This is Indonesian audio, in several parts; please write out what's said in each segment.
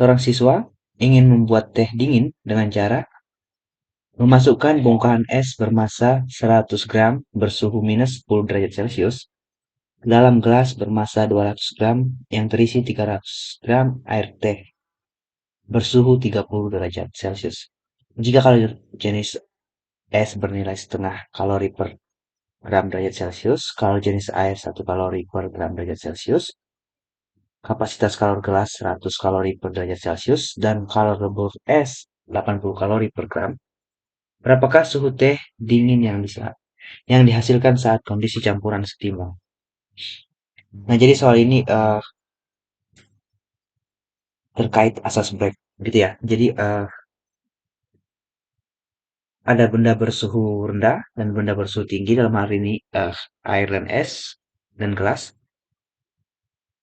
Seorang siswa ingin membuat teh dingin dengan cara memasukkan bongkahan es bermassa 100 gram bersuhu minus 10 derajat Celcius ke dalam gelas bermassa 200 gram yang terisi 300 gram air teh bersuhu 30 derajat Celcius. Jika kalori jenis es bernilai setengah kalori per gram derajat Celcius, kalori jenis air 1 kalori per gram derajat Celcius, kapasitas kalor gelas 100 kalori per derajat Celcius, dan kalor rebus es 80 kalori per gram. Berapakah suhu teh dingin yang dihasilkan saat kondisi campuran setimbang? Nah, jadi soal ini terkait asas Bragg gitu ya. Jadi ada benda bersuhu rendah dan benda bersuhu tinggi dalam hal ini air dan es dan gelas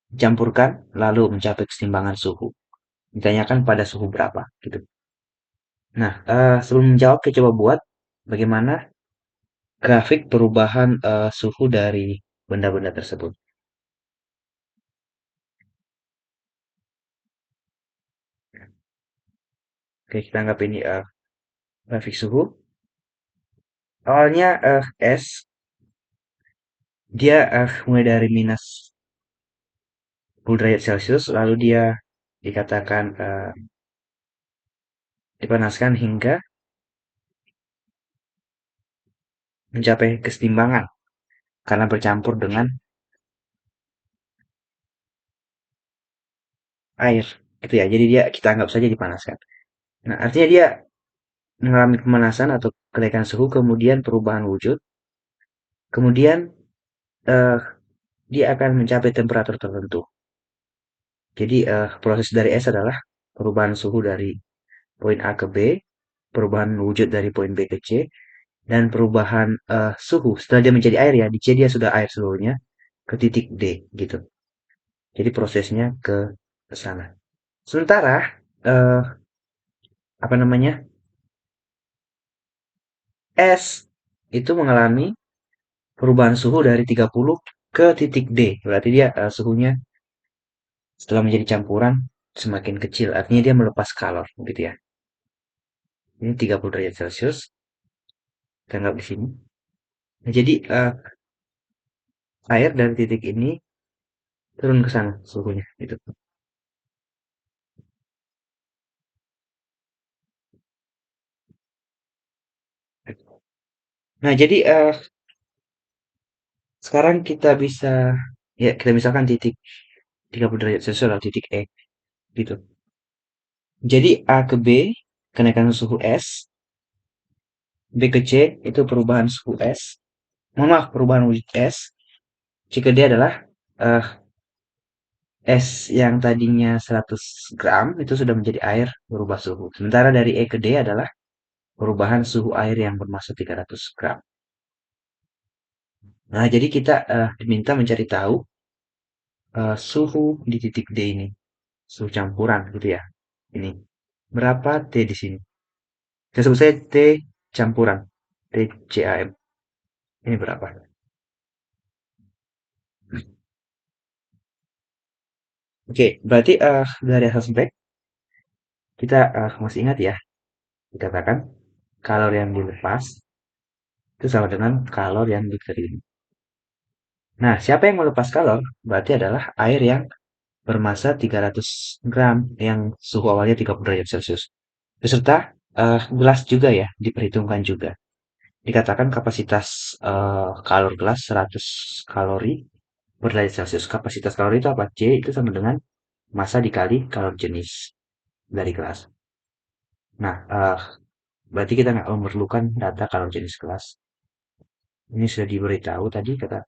dicampurkan lalu mencapai keseimbangan suhu. Ditanyakan pada suhu berapa gitu. Nah, sebelum menjawab kita coba buat bagaimana grafik perubahan suhu dari benda-benda tersebut. Oke, kita anggap ini grafik suhu. Awalnya es dia mulai dari minus 10 derajat Celcius, lalu dia dikatakan dipanaskan hingga mencapai kesetimbangan karena bercampur dengan air, gitu ya. Jadi dia kita anggap saja dipanaskan. Nah, artinya dia mengalami pemanasan atau kenaikan suhu, kemudian perubahan wujud, kemudian eh, dia akan mencapai temperatur tertentu. Jadi proses dari es adalah perubahan suhu dari poin A ke B, perubahan wujud dari poin B ke C, dan perubahan suhu setelah dia menjadi air ya, di C dia sudah air seluruhnya ke titik D gitu. Jadi prosesnya ke sana. Sementara eh, apa namanya es itu mengalami perubahan suhu dari 30 ke titik D. Berarti dia suhunya setelah menjadi campuran semakin kecil. Artinya dia melepas kalor gitu ya. Ini 30 derajat Celcius. Kita anggap di sini. Nah, jadi air dari titik ini turun ke sana suhunya gitu. Nah, jadi sekarang kita bisa ya kita misalkan titik 30 derajat Celcius adalah titik E gitu. Jadi A ke B kenaikan suhu es, B ke C itu perubahan suhu es. Mohon maaf, perubahan wujud es. C ke D adalah eh, es yang tadinya 100 gram itu sudah menjadi air berubah suhu. Sementara dari E ke D adalah perubahan suhu air yang bermassa 300 gram. Nah, jadi kita diminta mencari tahu suhu di titik D ini, suhu campuran gitu ya. Ini berapa T di sini? Saya sebut saja T campuran, TCAM. Ini berapa? Oke, berarti dari asas back kita masih ingat ya, dikatakan kalor yang dilepas itu sama dengan kalor yang diterima. Nah, siapa yang melepas kalor? Berarti adalah air yang bermassa 300 gram yang suhu awalnya 30 derajat Celcius. Beserta gelas juga ya, diperhitungkan juga. Dikatakan kapasitas kalor gelas 100 kalori per derajat Celcius. Kapasitas kalori itu apa? C itu sama dengan massa dikali kalor jenis dari gelas. Nah, berarti kita nggak memerlukan data kalor jenis gelas. Ini sudah diberitahu tadi kata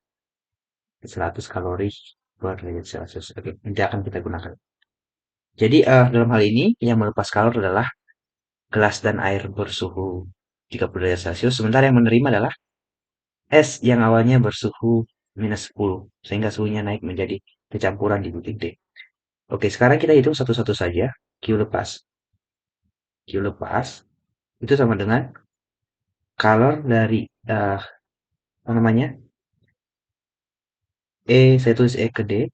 100 kalori per derajat Celcius. Oke, nanti akan kita gunakan. Jadi dalam hal ini yang melepas kalor adalah gelas dan air bersuhu 30 derajat Celcius, sementara yang menerima adalah es yang awalnya bersuhu minus 10, sehingga suhunya naik menjadi kecampuran di titik D. Oke, sekarang kita hitung satu-satu saja. Q lepas. Q lepas itu sama dengan kalor dari apa namanya? E, saya tulis E ke D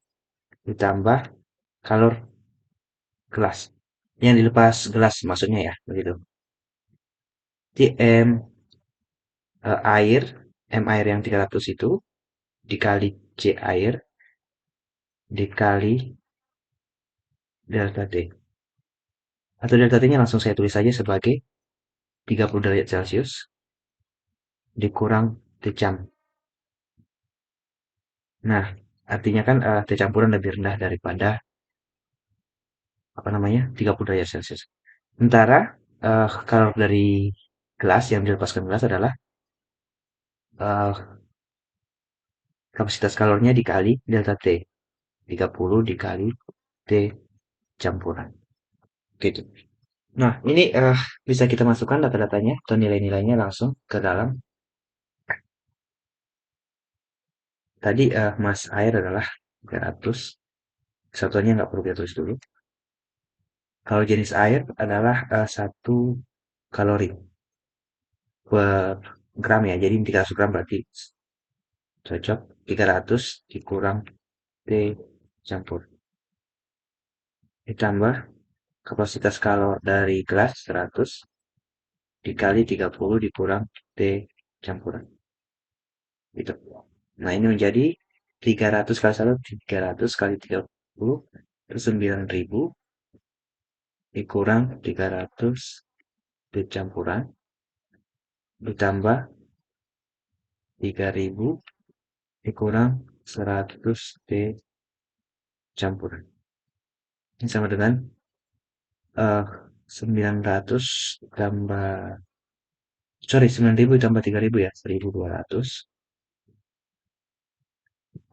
ditambah kalor gelas. yang dilepas gelas maksudnya ya, begitu. Jadi air, M air yang 300 itu dikali C air dikali delta T. Atau delta T-nya langsung saya tulis saja sebagai 30 derajat Celcius dikurang T cam. Nah, artinya kan T campuran lebih rendah daripada apa namanya 30 derajat Celcius. Sementara kalor dari gelas yang dilepaskan gelas adalah eh, kapasitas kalornya dikali delta T. 30 dikali T campuran. Gitu. Nah, ini bisa kita masukkan data-datanya atau nilai-nilainya langsung ke dalam. Tadi mas air adalah 300. Satuannya nggak perlu kita tulis dulu. Kalau jenis air adalah 1 kalori per gram ya. Jadi 300 gram berarti cocok 300 dikurang T campur. Ditambah kapasitas kalor dari gelas 100 dikali 30 dikurang T campuran. Gitu. Nah, ini menjadi 300 kali 1, 300 kali 30, itu 9.000 dikurang 300 T campuran, ditambah 3.000 dikurang 100 T campuran. Ini sama dengan 900 tambah, sorry, 9.000 tambah 3.000 ya, 1.200.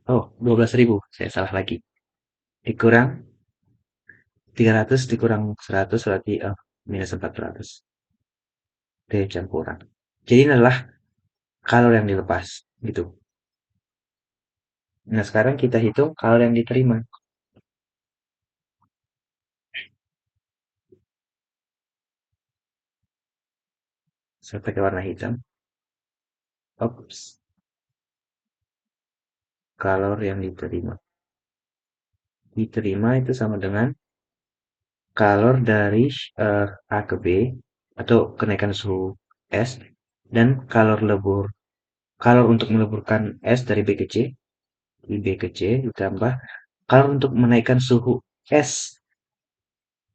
Oh, 12.000, saya salah lagi. Dikurang 300 dikurang 100 berarti minus 400 T campuran. Jadi ini adalah kalor yang dilepas, gitu. Nah, sekarang kita hitung kalor yang diterima. Saya pakai warna hitam. Ops, kalor yang diterima. Diterima itu sama dengan kalor dari A ke B atau kenaikan suhu S dan kalor lebur. Kalor untuk meleburkan S dari B ke C, di B ke C ditambah kalor untuk menaikkan suhu S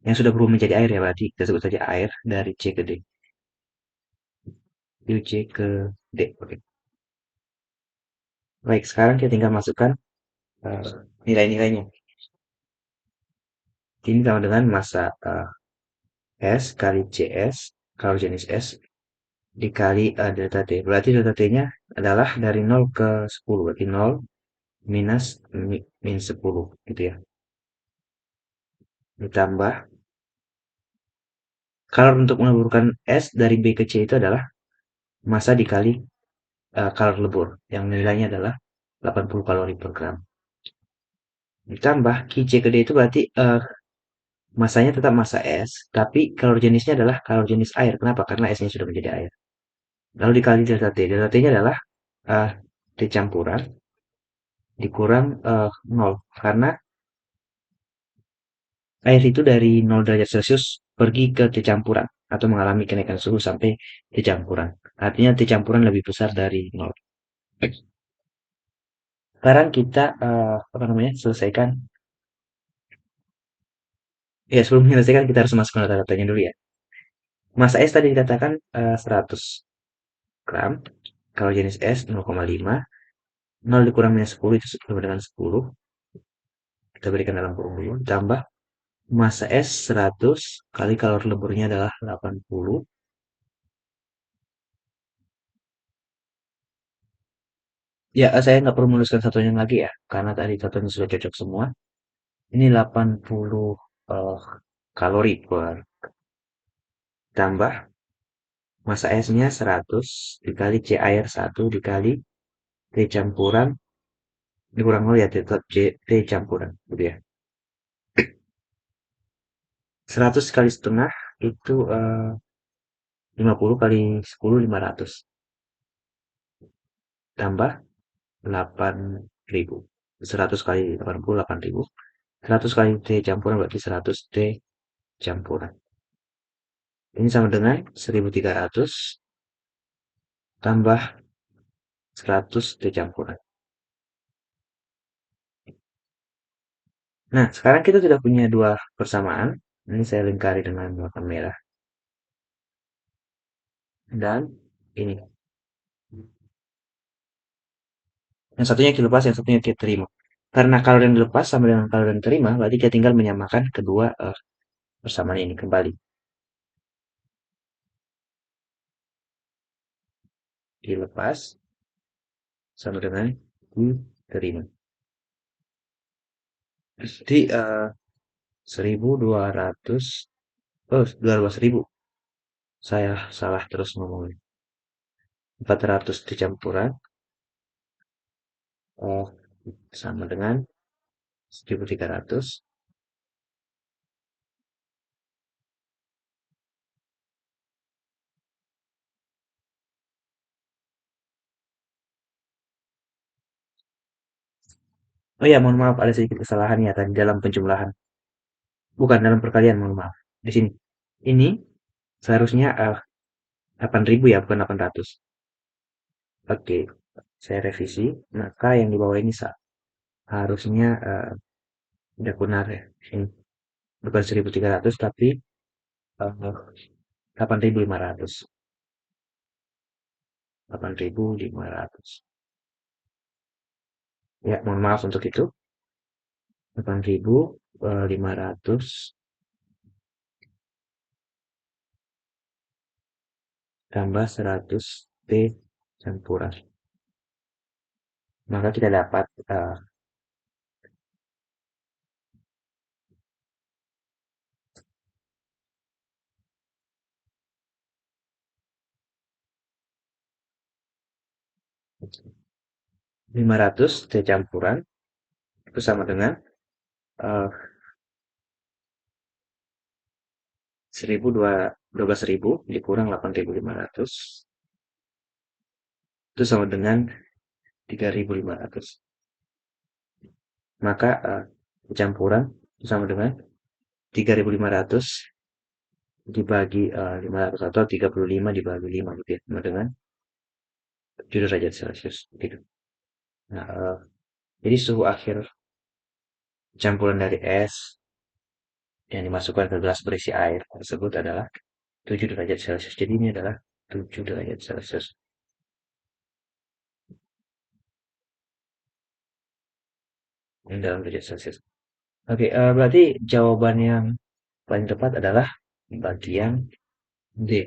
yang sudah berubah menjadi air ya, berarti kita sebut saja air dari C ke D. Dari C ke D. Oke. Baik, sekarang kita tinggal masukkan nilai-nilainya. Ini sama dengan massa S kali CS, kalau jenis S, dikali delta T. Berarti delta T-nya adalah dari 0 ke 10. Berarti 0 minus min 10. Gitu ya. Ditambah, kalau untuk meleburkan S dari B ke C itu adalah massa dikali kalor lebur. Yang nilainya adalah 80 kalori per gram. Ditambah, Q C ke D itu berarti masanya tetap massa S, tapi kalor jenisnya adalah kalor jenis air. Kenapa? Karena S-nya sudah menjadi air. Lalu dikali delta T. Delta T-nya adalah uh, T campuran dikurang 0. Karena air itu dari 0 derajat Celcius pergi ke T campuran atau mengalami kenaikan suhu sampai T campuran. Artinya T campuran lebih besar dari 0. Sekarang kita apa namanya selesaikan. Ya, sebelum menyelesaikan kita harus masukkan data-datanya dulu ya. Massa S tadi dikatakan 100 gram. Kalau jenis S 0,5. 0 dikurang minus 10 itu sama dengan 10. Kita berikan dalam kurung dulu. Ditambah massa S 100 kali kalori leburnya adalah 80. Ya, saya nggak perlu menuliskan satunya lagi ya, karena tadi satunya sudah cocok semua. Ini 80 eh, kalori per tambah massa S-nya 100 dikali C air 1 dikali T campuran dikurang 0 ya tetap T campuran gitu ya. 100 kali setengah itu 50 kali 10 500 tambah 8.000. 100 kali 80 8.000. 100 kali T campuran berarti 100 T campuran. Ini sama dengan 1300 tambah 100 T campuran. Nah, sekarang kita sudah punya dua persamaan. Ini saya lingkari dengan warna merah. Dan ini. Yang satunya dilepas, yang satunya kita terima. Karena kalori yang dilepas sama dengan kalori yang diterima, berarti kita tinggal menyamakan kedua persamaan ini kembali. Dilepas sama dengan diterima. Jadi 1200, oh 12.000. Saya salah terus ngomongnya. 400 dicampuran eh, sama dengan 1300. Oh ya, mohon maaf ada sedikit kesalahan ya tadi dalam penjumlahan. Bukan dalam perkalian, mohon maaf. Di sini. Ini seharusnya 8.000 ya, bukan 800. Oke, saya revisi. Maka yang di bawah ini harusnya tidak benar ya. Ini bukan 1.300 tapi 8.500. 8.500. Ya, mohon maaf untuk itu. 8.500 tambah 100 T campuran. Maka kita dapat 500 T campuran itu sama dengan 12.000 dikurang 8.500 itu sama dengan 3.500. Maka campuran itu sama dengan 3.500 dibagi 500 atau 35 dibagi 5 gitu ya, sama dengan 7 derajat Celcius gitu. Nah, jadi suhu akhir campuran dari es yang dimasukkan ke gelas berisi air tersebut adalah 7 derajat Celcius. Jadi ini adalah 7 derajat Celcius. Ini dalam derajat Celcius. Oke, berarti jawaban yang paling tepat adalah bagian D.